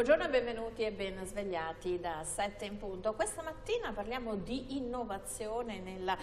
Buongiorno e benvenuti e ben svegliati da 7 in punto. Questa mattina parliamo di innovazione nella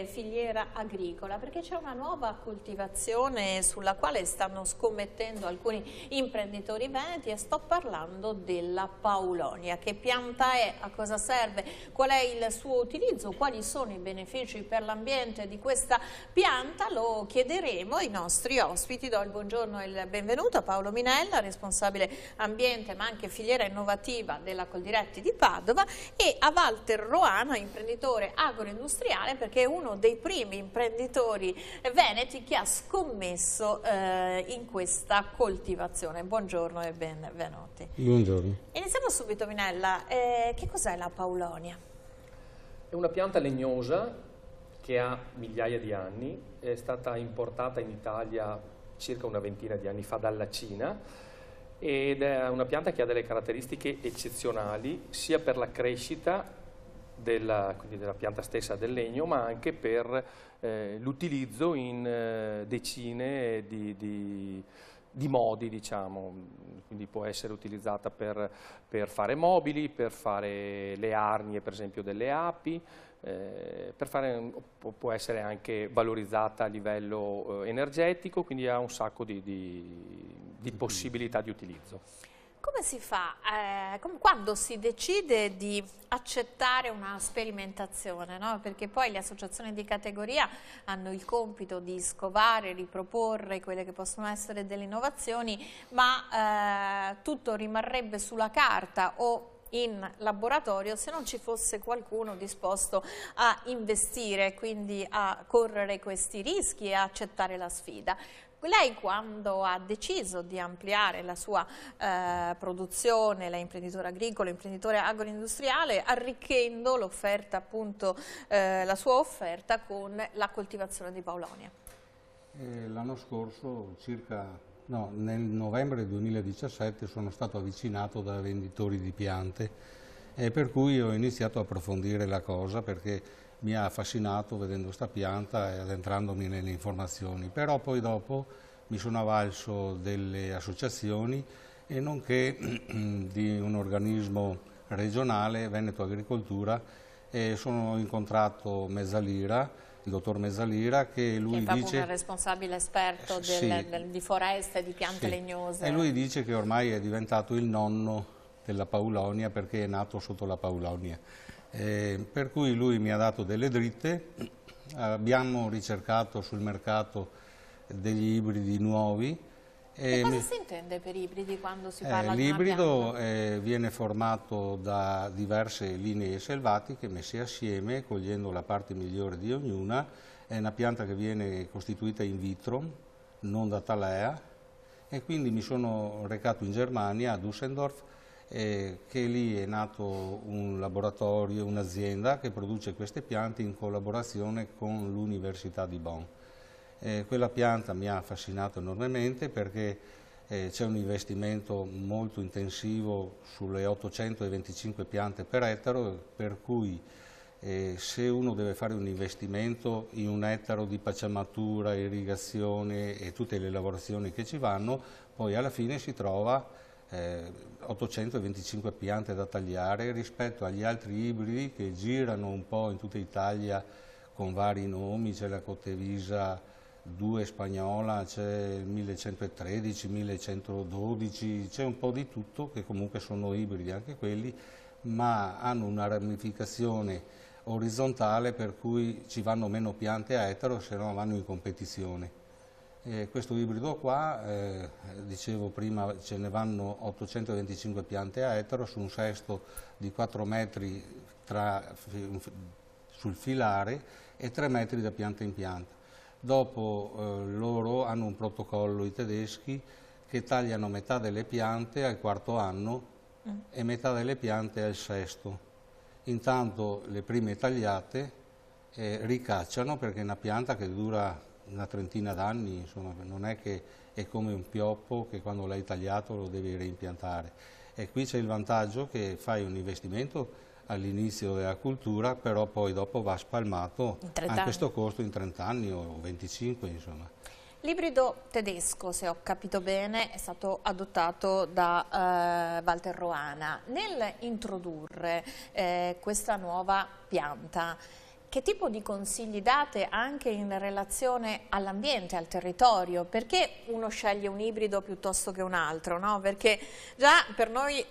filiera agricola, perché c'è una nuova coltivazione sulla quale stanno scommettendo alcuni imprenditori veneti e sto parlando della paulonia. Che pianta è? A cosa serve? Qual è il suo utilizzo? Quali sono i benefici per l'ambiente di questa pianta? Lo chiederemo ai nostri ospiti. Do il buongiorno e il benvenuto a Paolo Minella, responsabile ambiente ma anche filiera innovativa della Coldiretti di Padova, e a Walter Roana, imprenditore agroindustriale, perché è uno dei primi imprenditori veneti che ha scommesso in questa coltivazione. Buongiorno e benvenuti. Buongiorno. Iniziamo subito, Minella. Che cos'è la paulonia? È una pianta legnosa che ha migliaia di anni, è stata importata in Italia circa una ventina di anni fa dalla Cina, ed è una pianta che ha delle caratteristiche eccezionali sia per la crescita quindi della pianta stessa del legno, ma anche per l'utilizzo in decine di modi, diciamo. Quindi può essere utilizzata per fare mobili, per fare le arnie per esempio delle api, può essere anche valorizzata a livello energetico, quindi ha un sacco di possibilità di utilizzo. Come si fa, quando si decide di accettare una sperimentazione, no? Perché poi le associazioni di categoria hanno il compito di scovare, riproporre quelle che possono essere delle innovazioni, ma tutto rimarrebbe sulla carta o in laboratorio se non ci fosse qualcuno disposto a investire, quindi a correre questi rischi e a accettare la sfida. Lei, quando ha deciso di ampliare la sua produzione, la imprenditore agricolo, imprenditore agroindustriale, arricchendo l'offerta, appunto, la sua offerta con la coltivazione di paulonia? L'anno scorso, nel novembre 2017, sono stato avvicinato da venditori di piante, per cui ho iniziato a approfondire la cosa, perché mi ha affascinato vedendo questa pianta e addentrandomi nelle informazioni. Però poi dopo mi sono avvalso delle associazioni e nonché di un organismo regionale, Veneto Agricoltura, e sono incontrato Mezzalira, il dottor Mezzalira, che lui è dice... un responsabile esperto di foreste e di piante legnose. E lui dice che ormai è diventato il nonno della paulonia, perché è nato sotto la paulonia. Per cui lui mi ha dato delle dritte, abbiamo ricercato sul mercato degli ibridi nuovi. E cosa si intende per ibridi quando si parla di una pianta? L'ibrido viene formato da diverse linee selvatiche messe assieme, cogliendo la parte migliore di ognuna. È una pianta che viene costituita in vitro, non da talea, e quindi mi sono recato in Germania, a Düsseldorf, che lì è nato un laboratorio, un'azienda che produce queste piante in collaborazione con l'Università di Bonn. Quella pianta mi ha affascinato enormemente, perché c'è un investimento molto intensivo sulle 825 piante per ettaro, per cui se uno deve fare un investimento in un ettaro di pacciamatura, irrigazione e tutte le lavorazioni che ci vanno, poi alla fine si trova 825 piante da tagliare rispetto agli altri ibridi che girano un po' in tutta Italia con vari nomi. C'è la Cottevisa 2 spagnola, c'è il 1113, 1112, c'è un po' di tutto, che comunque sono ibridi anche quelli, ma hanno una ramificazione orizzontale, per cui ci vanno meno piante a ettaro, se no vanno in competizione. Questo ibrido qua, dicevo prima, ce ne vanno 825 piante a ettaro su un sesto di 4 metri sul filare e 3 metri da pianta in pianta. Dopo loro hanno un protocollo, i tedeschi, che tagliano metà delle piante al quarto anno e metà delle piante al sesto. Intanto le prime tagliate ricacciano, perché è una pianta che dura una trentina d'anni, insomma, non è che è come un pioppo che quando l'hai tagliato lo devi reimpiantare. E qui c'è il vantaggio che fai un investimento all'inizio della cultura, però poi dopo va spalmato anche questo costo in 30 anni o 25, insomma. L'ibrido tedesco, se ho capito bene, è stato adottato da Walter Roana. Nel introdurre questa nuova pianta, che tipo di consigli date anche in relazione all'ambiente, al territorio? Perché uno sceglie un ibrido piuttosto che un altro, no? Perché già per noi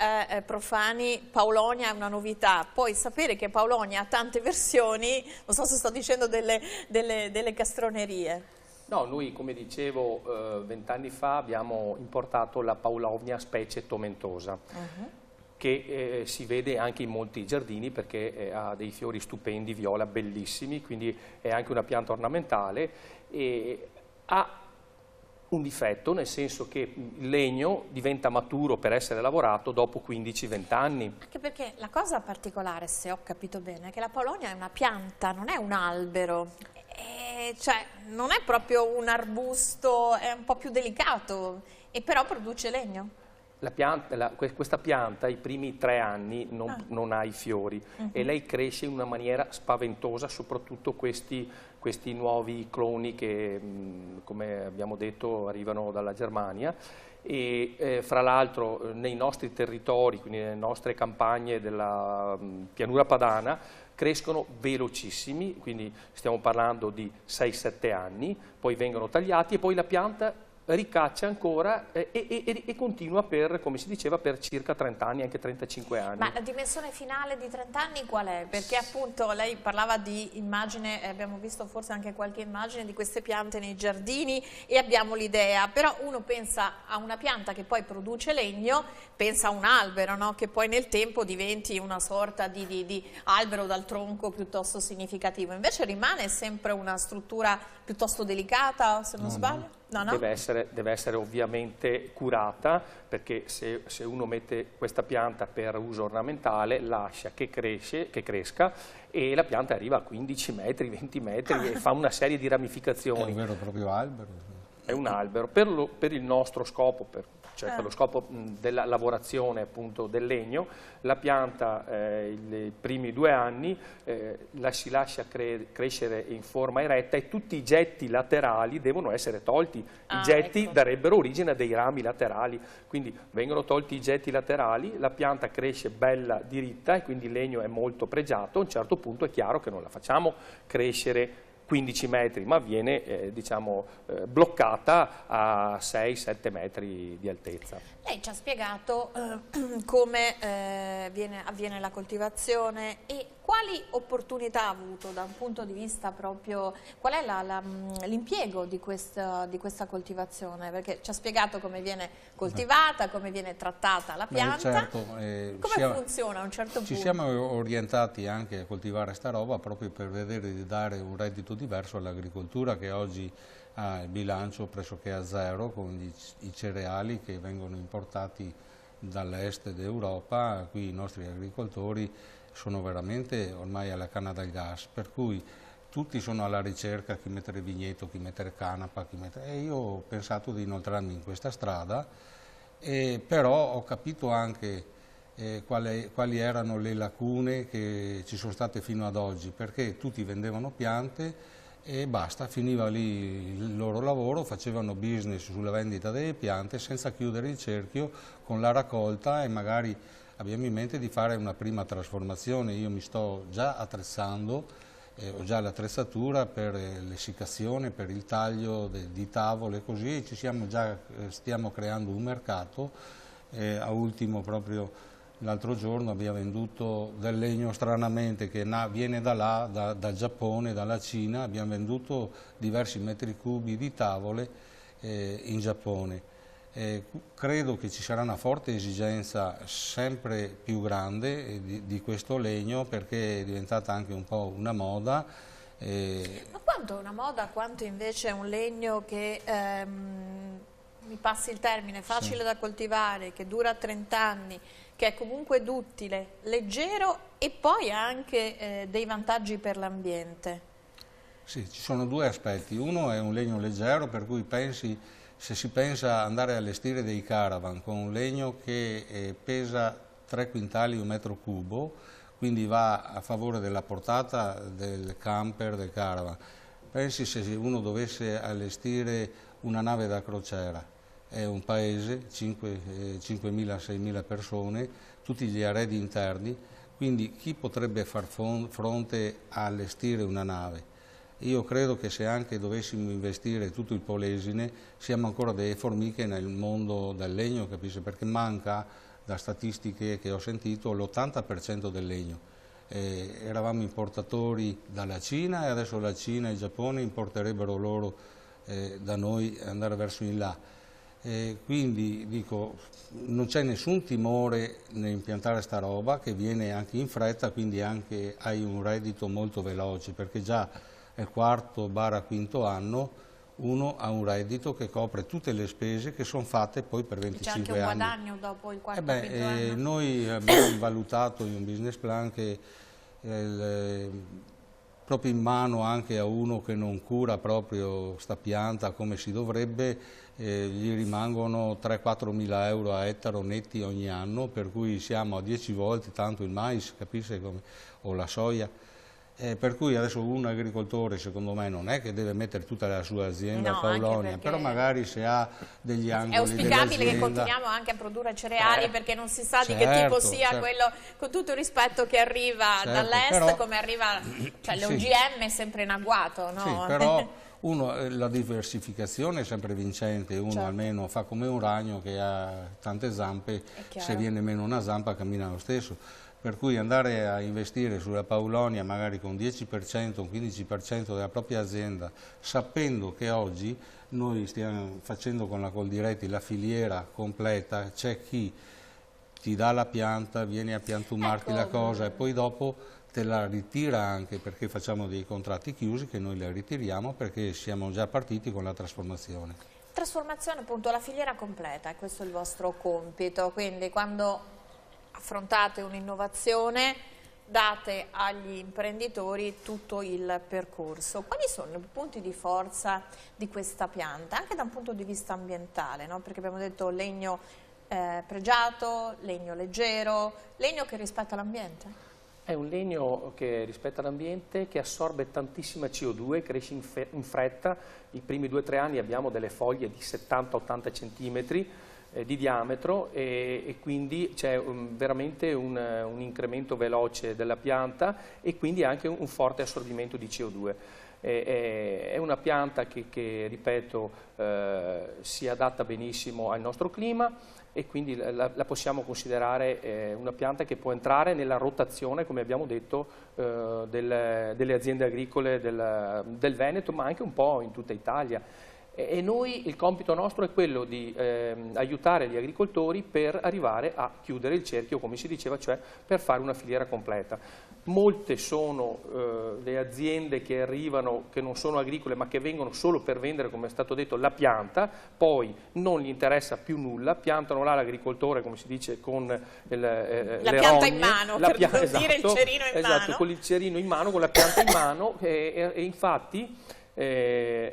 profani Paulonia è una novità, poi sapere che Paulonia ha tante versioni, non so se sto dicendo delle castronerie. No, noi come dicevo 20 anni fa abbiamo importato la Paulonia specie tomentosa. Che si vede anche in molti giardini perché ha dei fiori stupendi, viola, bellissimi, quindi è anche una pianta ornamentale e ha un difetto, nel senso che il legno diventa maturo per essere lavorato dopo 15-20 anni. Anche perché la cosa particolare, se ho capito bene, è che la Paulonia è una pianta, non è un albero, cioè non è proprio un arbusto, è un po' più delicato e però produce legno. Questa pianta i primi 3 anni non ha i fiori e lei cresce in una maniera spaventosa, soprattutto questi nuovi cloni che, come abbiamo detto, arrivano dalla Germania e fra l'altro nei nostri territori, quindi nelle nostre campagne della pianura padana, crescono velocissimi, quindi stiamo parlando di 6-7 anni, poi vengono tagliati e poi la pianta ricaccia ancora e continua per, come si diceva, per circa 30 anni, anche 35 anni. Ma la dimensione finale di 30 anni qual è? Perché appunto lei parlava di immagine, abbiamo visto forse anche qualche immagine di queste piante nei giardini e abbiamo l'idea, però uno pensa a una pianta che poi produce legno, pensa a un albero, no? Che poi nel tempo diventi una sorta di albero dal tronco piuttosto significativo, invece rimane sempre una struttura piuttosto delicata, se non sbaglio? No, no? Deve essere ovviamente curata, perché se uno mette questa pianta per uso ornamentale lascia che cresca e la pianta arriva a 15 metri, 20 metri e fa una serie di ramificazioni. È un vero e proprio albero? È un albero. Per il nostro scopo, cioè per lo scopo della lavorazione appunto del legno, la pianta i primi 2 anni si lascia crescere in forma eretta e tutti i getti laterali devono essere tolti. I getti darebbero origine a dei rami laterali, quindi vengono tolti i getti laterali, la pianta cresce bella diritta e quindi il legno è molto pregiato. A un certo punto è chiaro che non la facciamo crescere 15 metri, ma viene bloccata a 6-7 metri di altezza. Lei ci ha spiegato come avviene la coltivazione e quali opportunità ha avuto da un punto di vista proprio, qual è l'impiego di questa coltivazione, perché ci ha spiegato come viene coltivata, come viene trattata la pianta, certo, come funziona a un certo punto. Ci siamo orientati anche a coltivare sta roba proprio per vedere di dare un reddito diverso all'agricoltura che oggi ha il bilancio pressoché a zero con i cereali che vengono importati dall'est d'Europa. Qui i nostri agricoltori sono veramente ormai alla canna del gas, per cui tutti sono alla ricerca chi mettere vigneto, chi mettere canapa, e io ho pensato di inoltrarmi in questa strada, però ho capito anche quali erano le lacune che ci sono state fino ad oggi, perché tutti vendevano piante e basta, finiva lì il loro lavoro, facevano business sulla vendita delle piante senza chiudere il cerchio con la raccolta e magari abbiamo in mente di fare una prima trasformazione. Io mi sto già attrezzando, ho già l'attrezzatura per l'essiccazione, per il taglio di tavole e così, e stiamo creando un mercato. A ultimo proprio l'altro giorno abbiamo venduto del legno stranamente che viene da là, dal Giappone, dalla Cina, abbiamo venduto diversi metri cubi di tavole in Giappone. Credo che ci sarà una forte esigenza sempre più grande di questo legno perché è diventata anche un po' una moda. Ma quanto è una moda, quanto invece è un legno che, mi passi il termine, facile da coltivare, che dura 30 anni, che è comunque duttile, leggero e poi ha anche dei vantaggi per l'ambiente? Sì, ci sono 2 aspetti. Uno è un legno leggero, per cui se si pensa andare a allestire dei caravan con un legno che pesa 3 quintali un metro cubo, quindi va a favore della portata del camper, del caravan. Pensi se uno dovesse allestire una nave da crociera, è un paese, 5.000-6.000 persone, tutti gli arredi interni, quindi chi potrebbe far fronte a allestire una nave? Io credo che se anche dovessimo investire tutto il Polesine, siamo ancora delle formiche nel mondo del legno, capisci? Perché manca, da statistiche che ho sentito, l'80% del legno. Eravamo importatori dalla Cina e adesso la Cina e il Giappone importerebbero loro da noi andare verso in là. Quindi dico, non c'è nessun timore nell'impiantare sta roba, che viene anche in fretta, quindi anche hai un reddito molto veloce, perché già è il quarto/quinto anno, uno ha un reddito che copre tutte le spese che sono fatte poi per 25 anni. C'è anche un guadagno dopo il quarto/quinto anno? Noi abbiamo valutato in un business plan che proprio in mano anche a uno che non cura proprio sta pianta come si dovrebbe, gli rimangono 3-4 mila euro a ettaro netti ogni anno, per cui siamo a 10 volte tanto il mais, capisci, o la soia. Per cui adesso un agricoltore secondo me non è che deve mettere tutta la sua azienda a Paulonia, però magari se ha degli angoli. È auspicabile che continuiamo anche a produrre cereali, perché non si sa di che tipo sia quello, con tutto il rispetto, che arriva dall'est, come arriva, cioè l'OGM è sempre in agguato, no? Sì, però la diversificazione è sempre vincente, uno almeno fa come un ragno che ha tante zampe, se viene meno una zampa cammina lo stesso. Per cui andare a investire sulla Paulonia magari con 10%, un 15% della propria azienda, sapendo che oggi noi stiamo facendo con la Coldiretti la filiera completa, c'è chi ti dà la pianta, vieni a piantumarti la cosa e poi dopo te la ritira, anche perché facciamo dei contratti chiusi che noi la ritiriamo perché siamo già partiti con la trasformazione. Trasformazione, appunto, la filiera completa, questo è il vostro compito, quindi quando affrontate un'innovazione date agli imprenditori tutto il percorso. Quali sono i punti di forza di questa pianta, anche da un punto di vista ambientale, no? Perché abbiamo detto legno pregiato, legno leggero, legno che rispetta l'ambiente? È un legno che rispetta l'ambiente, che assorbe tantissima CO2, cresce in fretta. I primi 2-3 anni abbiamo delle foglie di 70-80 centimetri di diametro e quindi c'è veramente un incremento veloce della pianta e quindi anche un forte assorbimento di CO2. È una pianta che ripeto, si adatta benissimo al nostro clima e quindi la possiamo considerare una pianta che può entrare nella rotazione, come abbiamo detto, delle aziende agricole del Veneto, ma anche un po' in tutta Italia. E noi, il compito nostro è quello di aiutare gli agricoltori per arrivare a chiudere il cerchio, come si diceva, cioè per fare una filiera completa. Molte sono le aziende che arrivano, che non sono agricole, ma che vengono solo per vendere, come è stato detto, la pianta, poi non gli interessa più nulla, piantano là l'agricoltore, come si dice, con le pianta rogne, in mano, per non dire il cerino in mano. Esatto, con il cerino in mano, con la pianta in mano e infatti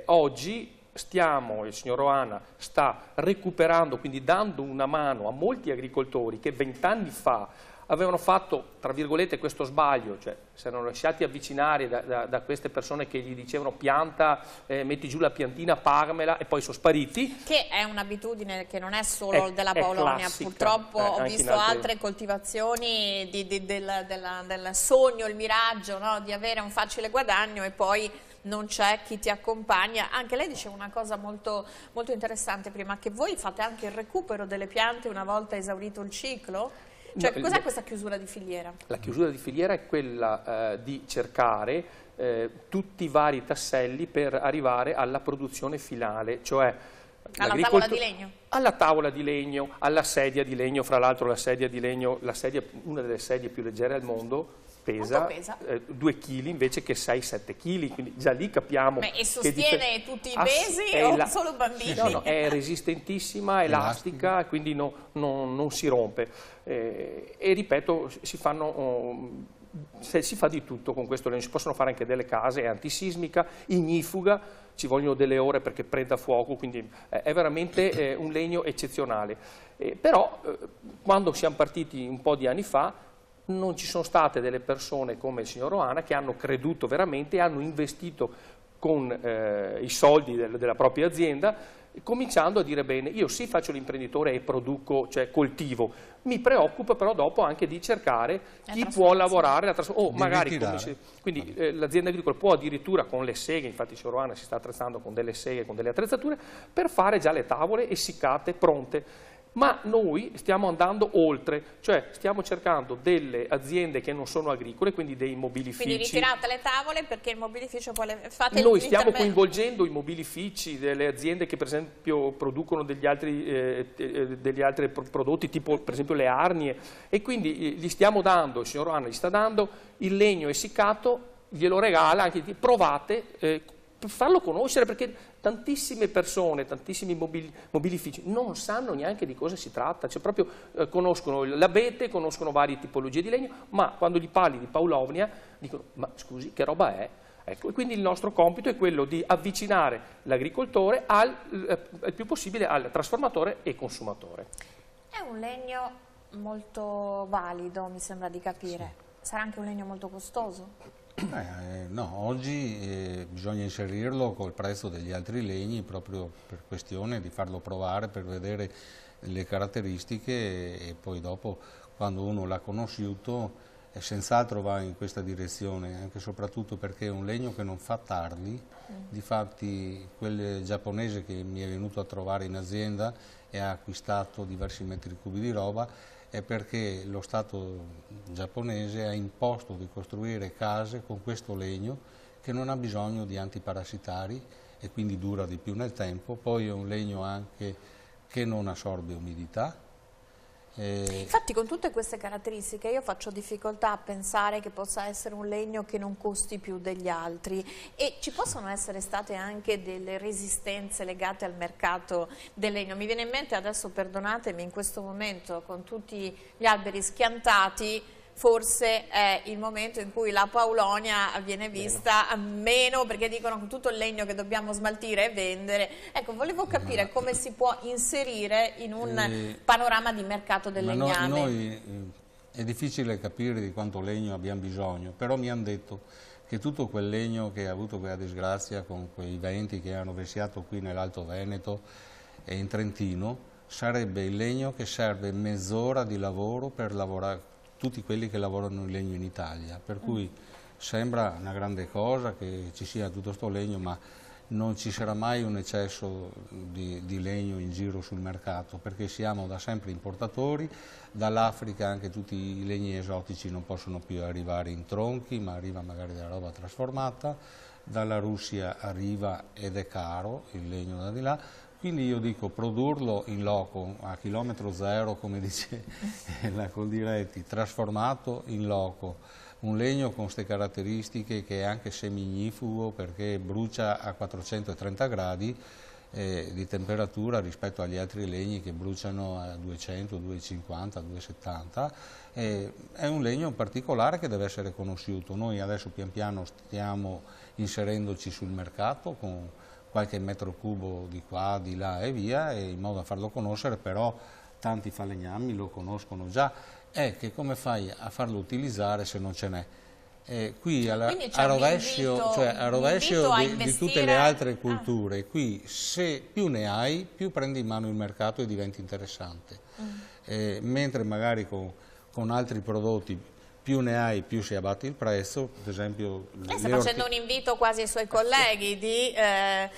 oggi il signor Oana sta recuperando, quindi dando una mano a molti agricoltori che 20 anni fa avevano fatto, tra virgolette, questo sbaglio, cioè si erano lasciati avvicinare da queste persone che gli dicevano pianta, metti giù la piantina, pagamela, e poi sono spariti. Che è un'abitudine che non è solo della Paulonia, classica, purtroppo ho visto altre coltivazioni del sogno, il miraggio, no? Di avere un facile guadagno e poi non c'è chi ti accompagna. Anche lei diceva una cosa molto, molto interessante prima, che voi fate anche il recupero delle piante una volta esaurito il ciclo? Cioè, no, cos'è questa chiusura di filiera? La chiusura di filiera è quella di cercare tutti i vari tasselli per arrivare alla produzione finale, cioè alla tavola di legno? Alla tavola di legno, alla sedia di legno. Fra l'altro la sedia di legno, una delle sedie più leggere al mondo, pesa 2 kg invece che 6-7 kg, quindi già lì capiamo. E sostiene tutti i pesi o solo bambini? No, è resistentissima, elastica, quindi non si rompe. E ripeto, si fa di tutto con questo legno. Si possono fare anche delle case, è antisismica, ignifuga, ci vogliono delle ore perché prenda fuoco, quindi è veramente un legno eccezionale. Però quando siamo partiti un po' di anni fa, non ci sono state delle persone come il signor Oana che hanno creduto veramente e hanno investito con i soldi della propria azienda, cominciando a dire bene, io sì faccio l'imprenditore e produco, cioè coltivo, mi preoccupo però dopo anche di cercare chi può lavorare, magari quindi l'azienda agricola può addirittura con le seghe, infatti Soroana si sta attrezzando con delle seghe, con delle attrezzature, per fare già le tavole essiccate, pronte. Ma noi stiamo andando oltre, cioè stiamo cercando delle aziende che non sono agricole, quindi dei mobilifici. Quindi ritirate le tavole perché il mobilificio poi le fate. Noi stiamo coinvolgendo i mobilifici delle aziende che per esempio producono degli altri prodotti, tipo per esempio le arnie, e quindi gli stiamo dando, il signor Anna gli sta dando il legno essiccato, glielo regala, anche provate, per farlo conoscere, perché tantissime persone, tantissimi mobilifici non sanno neanche di cosa si tratta, cioè proprio conoscono l'abete, conoscono varie tipologie di legno, ma quando gli parli di Paulovnia dicono ma scusi che roba è? Ecco, e quindi il nostro compito è quello di avvicinare l'agricoltore il più possibile al trasformatore e consumatore. È un legno molto valido, mi sembra di capire. Sì. Sarà anche un legno molto costoso? No, oggi bisogna inserirlo col prezzo degli altri legni proprio per questione di farlo provare, per vedere le caratteristiche e poi dopo quando uno l'ha conosciuto senz'altro va in questa direzione, anche e soprattutto perché è un legno che non fa tarli. Difatti quel giapponese che mi è venuto a trovare in azienda e ha acquistato diversi metri cubi di roba è perché lo Stato giapponese ha imposto di costruire case con questo legno che non ha bisogno di antiparassitari e quindi dura di più nel tempo, poi è un legno anche che non assorbe umidità. Infatti con tutte queste caratteristiche io faccio difficoltà a pensare che possa essere un legno che non costi più degli altri, e ci possono essere state anche delle resistenze legate al mercato del legno. Mi viene in mente adesso, perdonatemi, in questo momento con tutti gli alberi schiantati forse è il momento in cui la Paulonia viene vista meno, perché dicono che tutto il legno che dobbiamo smaltire e vendere. Ecco, volevo capire come si può inserire in un panorama di mercato del legname. È difficile capire di quanto legno abbiamo bisogno, però mi hanno detto che tutto quel legno che ha avuto quella disgrazia con quei venti che hanno vessiato qui nell'Alto Veneto e in Trentino sarebbe il legno che serve mezz'ora di lavoro per lavorare tutti quelli che lavorano in legno in Italia, per cui sembra una grande cosa che ci sia tutto sto legno, ma non ci sarà mai un eccesso di legno in giro sul mercato, perché siamo da sempre importatori, dall'Africa anche tutti i legni esotici non possono più arrivare in tronchi, ma arriva magari della roba trasformata, dalla Russia arriva ed è caro il legno da di là. Quindi io dico produrlo in loco, a chilometro zero, come dice la Coldiretti, trasformato in loco, un legno con queste caratteristiche che è anche semignifugo perché brucia a 430 gradi di temperatura rispetto agli altri legni che bruciano a 200, 250, 270. È un legno particolare che deve essere conosciuto. Noi adesso pian piano stiamo inserendoci sul mercato con qualche metro cubo di qua, di là e via, in modo da farlo conoscere, però tanti falegnami lo conoscono già. È che come fai a farlo utilizzare se non ce n'è? Qui a rovescio di tutte le altre culture, qui se più ne hai, più prendi in mano il mercato e diventi interessante. Mentre magari con altri prodotti più ne hai, più si abbatte il prezzo. Per esempio, lei sta facendo un invito quasi ai suoi colleghi di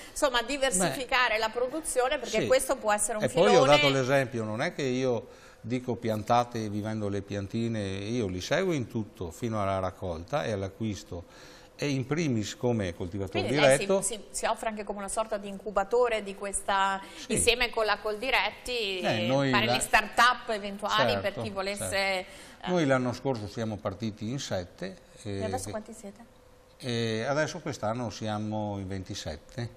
insomma, diversificare la produzione, perché questo può essere un filone. E poi ho dato l'esempio, non è che io dico piantate vivendo le piantine, io li seguo in tutto fino alla raccolta e all'acquisto. E in primis come coltivatore diretto. Si offre anche come una sorta di incubatore di questa, insieme con la Coldiretti, fare le start-up eventuali per chi volesse. Noi l'anno scorso siamo partiti in 7. E adesso quanti siete? E adesso quest'anno siamo in 27.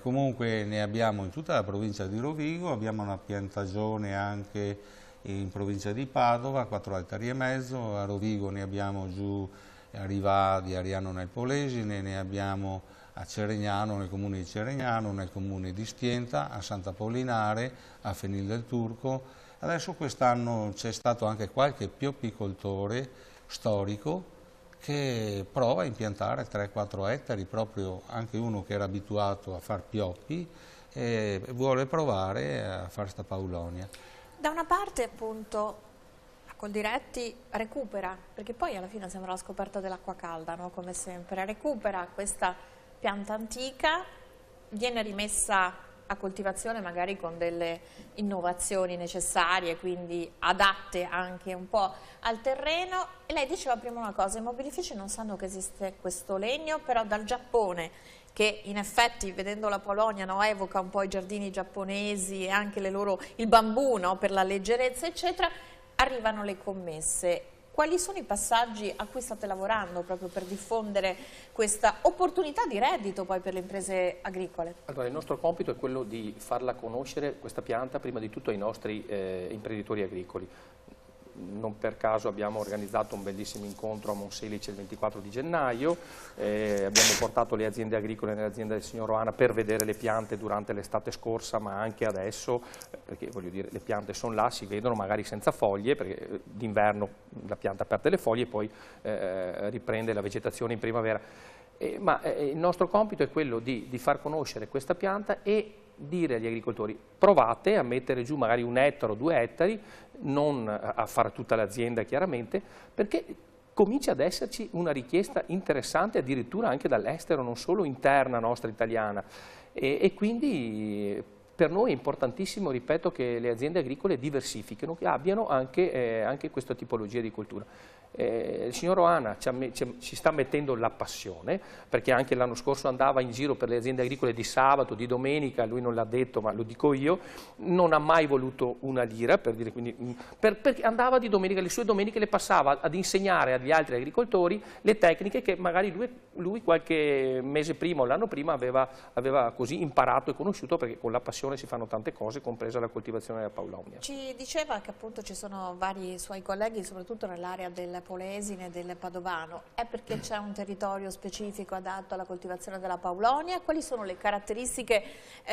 Comunque ne abbiamo in tutta la provincia di Rovigo, abbiamo una piantagione anche in provincia di Padova, 4 ettari e mezzo, a Rovigo ne abbiamo giù a Riva di Ariano nel Polesine, ne abbiamo a Ceregnano, nel comune di Ceregnano, nel comune di Stienta, a Sant'Apollinare, a Fenil del Turco. Adesso quest'anno c'è stato anche qualche pioppicoltore storico che prova a impiantare 3-4 ettari, proprio anche uno che era abituato a far pioppi e vuole provare a fare sta paulonia. Da una parte appunto Coldiretti recupera, perché poi alla fine sembra la scoperta dell'acqua calda, no? Come sempre, recupera questa pianta antica, viene rimessa a coltivazione magari con delle innovazioni necessarie, quindi adatte anche un po' al terreno. E lei diceva prima una cosa: i mobilifici non sanno che esiste questo legno, però dal Giappone, che in effetti vedendo la Polonia, no, evoca un po' i giardini giapponesi e anche il bambù, no, per la leggerezza eccetera, arrivano le commesse. Quali sono i passaggi a cui state lavorando proprio per diffondere questa opportunità di reddito poi per le imprese agricole? Allora, il nostro compito è quello di farla conoscere, questa pianta, prima di tutto ai nostri imprenditori agricoli. Non per caso abbiamo organizzato un bellissimo incontro a Monselice il 24 di gennaio, abbiamo portato le aziende agricole nell'azienda del signor Oana per vedere le piante durante l'estate scorsa, ma anche adesso, perché voglio dire, le piante sono là, si vedono magari senza foglie, perché d'inverno la pianta perde le foglie e poi riprende la vegetazione in primavera. Ma il nostro compito è quello di far conoscere questa pianta e dire agli agricoltori: provate a mettere giù magari 1 ettaro, 2 ettari, non a fare tutta l'azienda chiaramente, perché comincia ad esserci una richiesta interessante addirittura anche dall'estero, non solo interna nostra italiana, e quindi per noi è importantissimo, ripeto, che le aziende agricole diversifichino, che abbiano anche questa tipologia di coltura. Il signor Oana ci sta mettendo la passione, perché anche l'anno scorso andava in giro per le aziende agricole di sabato, di domenica, lui non l'ha detto ma lo dico io, non ha mai voluto una lira, per dire, quindi, perché andava di domenica, le sue domeniche le passava ad insegnare agli altri agricoltori le tecniche che magari lui qualche mese prima o l'anno prima aveva così imparato e conosciuto, perché con la passione si fanno tante cose, compresa la coltivazione della paulonia. Ci diceva che appunto ci sono vari suoi colleghi, soprattutto nell'area del Polesine e del Padovano. È perché c'è un territorio specifico adatto alla coltivazione della paulonia? Quali sono le caratteristiche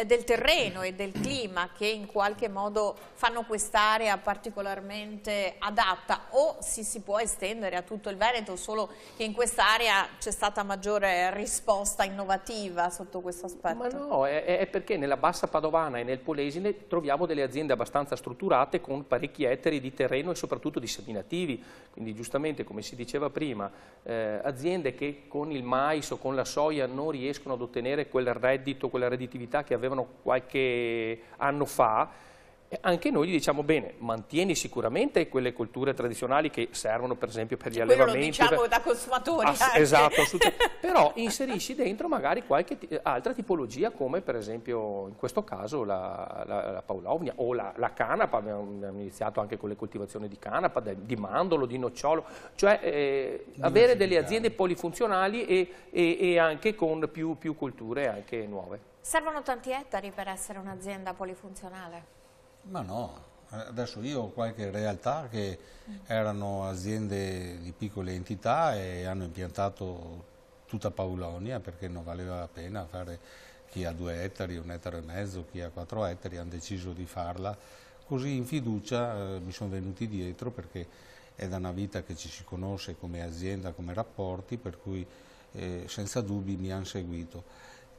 del terreno e del clima che in qualche modo fanno quest'area particolarmente adatta, o si può estendere a tutto il Veneto, solo che in quest'area c'è stata maggiore risposta innovativa sotto questo aspetto? Ma no, è perché nella bassa padovana e nel Polesine troviamo delle aziende abbastanza strutturate con parecchi ettari di terreno e soprattutto di seminativi, quindi giustamente, come si diceva prima, aziende che con il mais o con la soia non riescono ad ottenere quel reddito, quella redditività che avevano qualche anno fa. Anche noi gli diciamo: bene, mantieni sicuramente quelle colture tradizionali che servono per esempio per gli allevamenti. Quello lo diciamo da consumatori. Esatto, però inserisci dentro magari qualche altra tipologia, come per esempio in questo caso la paulonia o la canapa. Abbiamo iniziato anche con le coltivazioni di canapa, di mandorlo, di nocciolo, cioè avere delle aziende polifunzionali e anche con più culture anche nuove. Servono tanti ettari per essere un'azienda polifunzionale? Ma no, adesso io ho qualche realtà che erano aziende di piccole entità e hanno impiantato tutta paulonia, perché non valeva la pena fare. Chi ha 2 ettari, 1,5 ettari, chi ha 4 ettari, hanno deciso di farla. Così in fiducia mi sono venuti dietro, perché è da una vita che ci si conosce come azienda, come rapporti, per cui senza dubbi mi hanno seguito.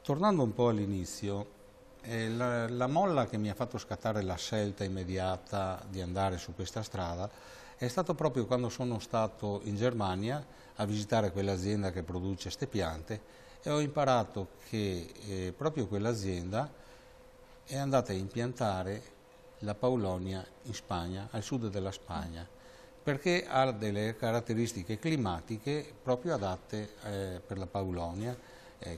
Tornando un po' all'inizio, la molla che mi ha fatto scattare la scelta immediata di andare su questa strada è stato proprio quando sono stato in Germania a visitare quell'azienda che produce queste piante, e ho imparato che proprio quell'azienda è andata a impiantare la paulonia in Spagna, al sud della Spagna, perché ha delle caratteristiche climatiche proprio adatte per la paulonia,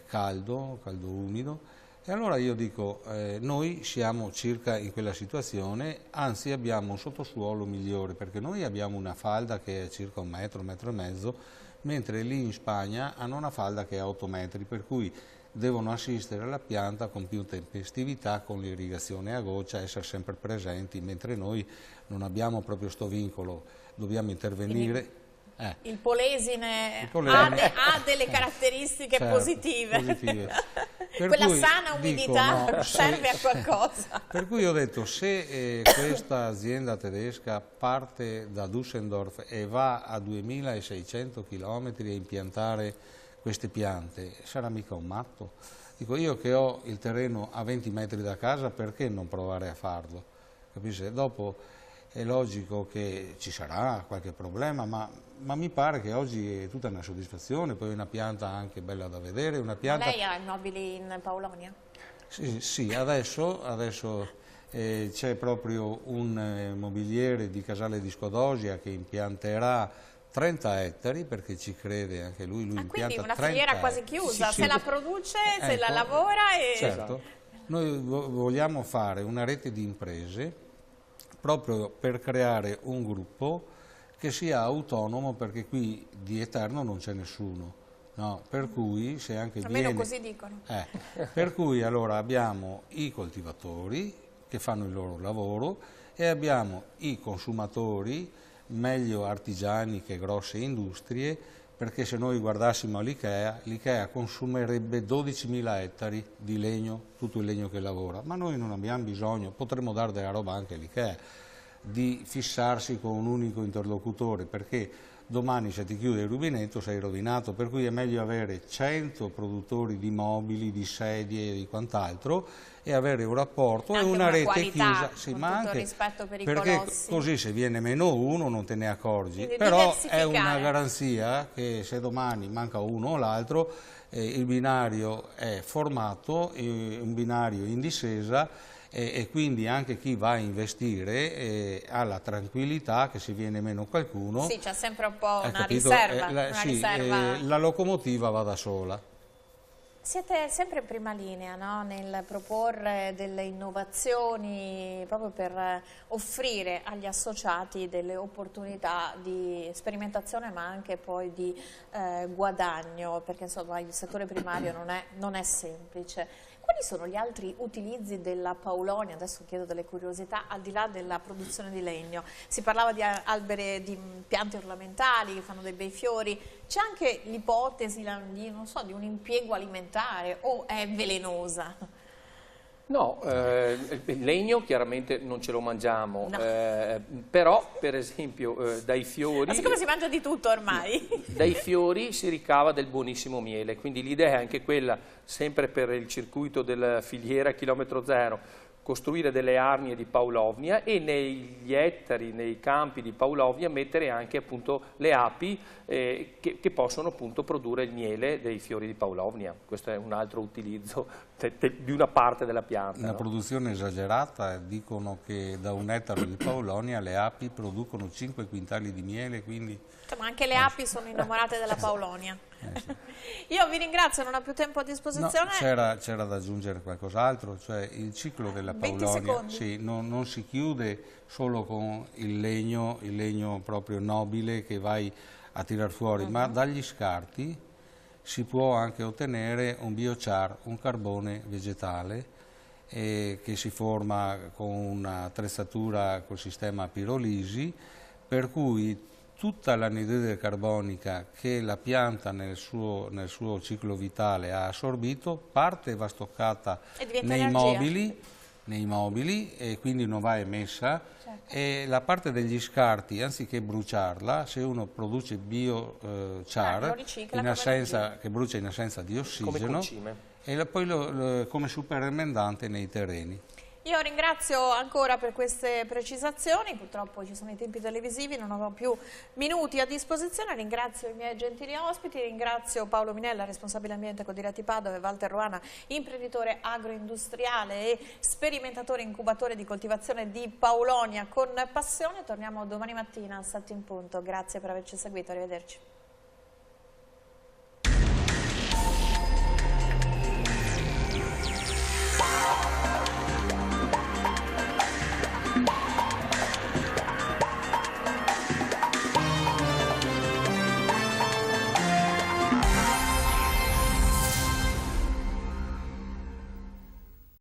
caldo umido. E allora io dico, noi siamo circa in quella situazione, anzi abbiamo un sottosuolo migliore, perché noi abbiamo una falda che è circa 1 metro, 1,5 metri, mentre lì in Spagna hanno una falda che è 8 metri, per cui devono assistere alla pianta con più tempestività, con l'irrigazione a goccia, essere sempre presenti, mentre noi non abbiamo proprio sto vincolo, dobbiamo intervenire. Il polesine, polesine. Ha delle caratteristiche certo, positive. Per Quella cui, sana umidità dico, no, serve a qualcosa. Per cui ho detto, se questa azienda tedesca parte da Düsseldorf e va a 2600 km a impiantare queste piante, sarà mica un matto. Dico, io che ho il terreno a 20 metri da casa, perché non provare a farlo? Capisci? Dopo è logico che ci sarà qualche problema, ma mi pare che oggi è tutta una soddisfazione, poi è una pianta anche bella da vedere. Una pianta... Ma lei ha immobili in Paulonia? Sì, adesso c'è proprio un mobiliere di Casale di Scodosia che impianterà 30 ettari, perché ci crede anche lui quindi impianta una 30 filiera quasi chiusa, sì, se la produce, se la lavora e... Certo, noi vogliamo fare una rete di imprese proprio per creare un gruppo che sia autonomo, perché qui di eterno non c'è nessuno, no? Per cui se anche almeno così dicono. Per cui allora abbiamo i coltivatori che fanno il loro lavoro e abbiamo i consumatori, meglio artigiani che grosse industrie, perché se noi guardassimo l'IKEA consumerebbe 12.000 ettari di legno, tutto il legno che lavora, ma noi non abbiamo bisogno, potremmo dare della roba anche all'IKEA, di fissarsi con un unico interlocutore, perché domani se ti chiude il rubinetto sei rovinato, per cui è meglio avere 100 produttori di mobili, di sedie e di quant'altro e avere un rapporto anche e una rete qualità, chiusa, sì, con ma tutto anche rispetto per i perché colossi. così se viene meno uno non te ne accorgi. Quindi però è una garanzia che se domani manca uno o l'altro il binario è formato, un binario in discesa, e quindi anche chi va a investire ha la tranquillità che se viene meno qualcuno... Sì, c'è sempre un po' una capito? riserva. La locomotiva va da sola. Siete sempre in prima linea, no? Nel proporre delle innovazioni proprio per offrire agli associati delle opportunità di sperimentazione ma anche poi di guadagno, perché insomma il settore primario non è semplice. Quali sono gli altri utilizzi della Paulonia? Adesso chiedo delle curiosità, al di là della produzione di legno. Si parlava di alberi, di piante ornamentali che fanno dei bei fiori. C'è anche l'ipotesi di, non so, di un impiego alimentare o è velenosa? No, il legno chiaramente non ce lo mangiamo, no. Però per esempio dai fiori... Ma siccome si mangia di tutto ormai? Dai fiori si ricava del buonissimo miele, quindi l'idea è anche quella, sempre per il circuito della filiera chilometro zero, costruire delle arnie di Paulovnia e negli ettari, nei campi di Paulovnia mettere anche appunto le api che possono appunto produrre il miele dei fiori di Paulovnia. Questo è un altro utilizzo di una parte della pianta. Una produzione esagerata, dicono che da un ettaro di Paulonia le api producono 5 quintali di miele, quindi... Ma anche le api sono innamorate della Paulonia. Sì. Io vi ringrazio, non ho più tempo a disposizione. No, c'era da aggiungere qualcos'altro, cioè il ciclo della Paulonia non si chiude solo con il legno proprio nobile che vai a tirar fuori, ma dagli scarti si può anche ottenere un biochar, un carbone vegetale che si forma con un'attrezzatura col sistema pirolisi, per cui tutta l'anidride carbonica che la pianta nel suo ciclo vitale ha assorbito, parte va stoccata nei mobili e quindi non va emessa, certo. E la parte degli scarti, anziché bruciarla, se uno produce biochar che brucia in assenza di ossigeno, e poi come superemendante nei terreni. Io ringrazio ancora per queste precisazioni, purtroppo ci sono i tempi televisivi, non ho più minuti a disposizione, ringrazio i miei gentili ospiti, ringrazio Paolo Minella, responsabile ambiente Codiretti Padova, e Walter Ruana, imprenditore agroindustriale e sperimentatore incubatore di coltivazione di Paulonia con passione. Torniamo domani mattina alle 7 in punto, grazie per averci seguito, arrivederci.